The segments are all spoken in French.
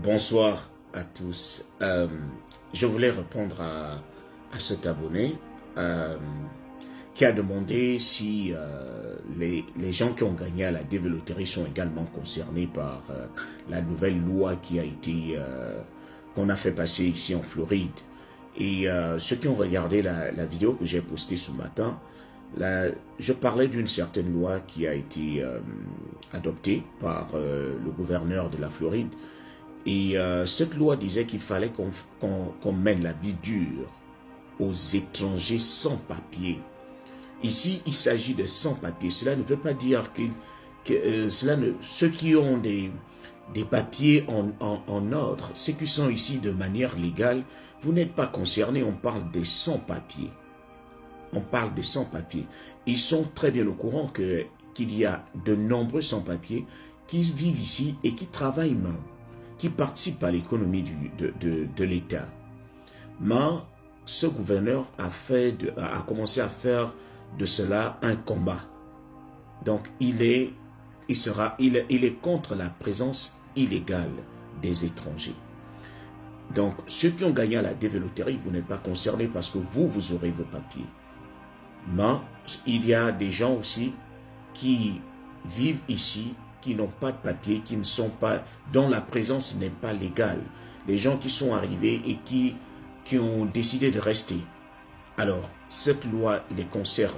Bonsoir à tous. Je voulais répondre à cet abonné qui a demandé si les gens qui ont gagné à la dévéloterie sont également concernés par la nouvelle loi qui a été qu'on a fait passer ici en Floride. Et ceux qui ont regardé la vidéo que j'ai postée ce matin, je parlais d'une certaine loi qui a été adoptée par le gouverneur de la Floride. Et cette loi disait qu'il fallait qu'on mène la vie dure aux étrangers sans papier. Ici, il s'agit de sans papier. Cela ne veut pas dire ceux qui ont des papiers en ordre, ceux qui sont ici de manière légale, vous n'êtes pas concernés. On parle des sans-papiers. On parle des sans-papiers. Ils sont très bien au courant qu'il y a de nombreux sans-papiers qui vivent ici et qui travaillent même, qui participent à l'économie de l'État. Mais ce gouverneur a commencé à faire de cela un combat. Donc il est contre la présence illégale des étrangers. Donc ceux qui ont gagné à la dévéloterie, vous n'êtes pas concernés parce que vous aurez vos papiers. Mais il y a des gens aussi qui vivent ici, qui n'ont pas de papier, qui ne sont pas, dont la présence n'est pas légale. Les gens qui sont arrivés et qui ont décidé de rester. Alors, cette loi les concerne.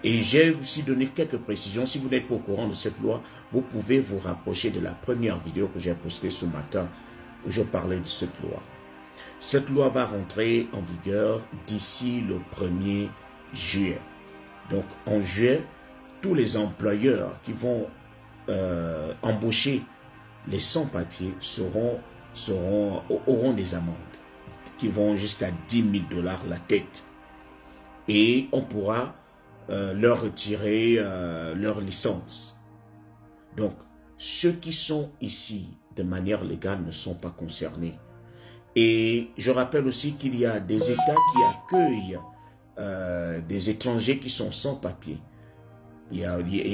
Et j'ai aussi donné quelques précisions. Si vous n'êtes pas au courant de cette loi, vous pouvez vous rapprocher de la première vidéo que j'ai postée ce matin, où je parlais de cette loi. Cette loi va rentrer en vigueur d'ici le 1er juillet. Donc, en juillet, tous les employeurs qui vont embaucher les sans-papiers auront des amendes qui vont jusqu'à 10 000 $ la tête. Et on pourra leur retirer leur licence. Donc, ceux qui sont ici de manière légale ne sont pas concernés. Et je rappelle aussi qu'il y a des États qui accueillent des étrangers qui sont sans papier. Il y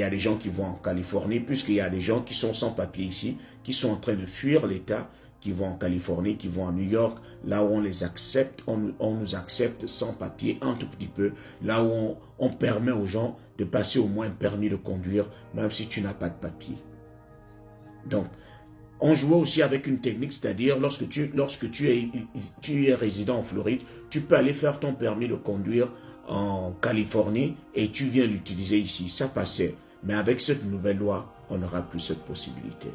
a des gens qui vont en Californie, puisqu'il y a des gens qui sont sans papier ici, qui sont en train de fuir l'État, qui vont en Californie, qui vont à New York, là où on les accepte, on nous accepte sans papier un tout petit peu, là où on permet aux gens de passer au moins un permis de conduire, même si tu n'as pas de papier. Donc, on jouait aussi avec une technique, c'est-à-dire lorsque tu es résident en Floride, tu peux aller faire ton permis de conduire en Californie et tu viens l'utiliser ici. Ça passait. Mais avec cette nouvelle loi, on n'aura plus cette possibilité.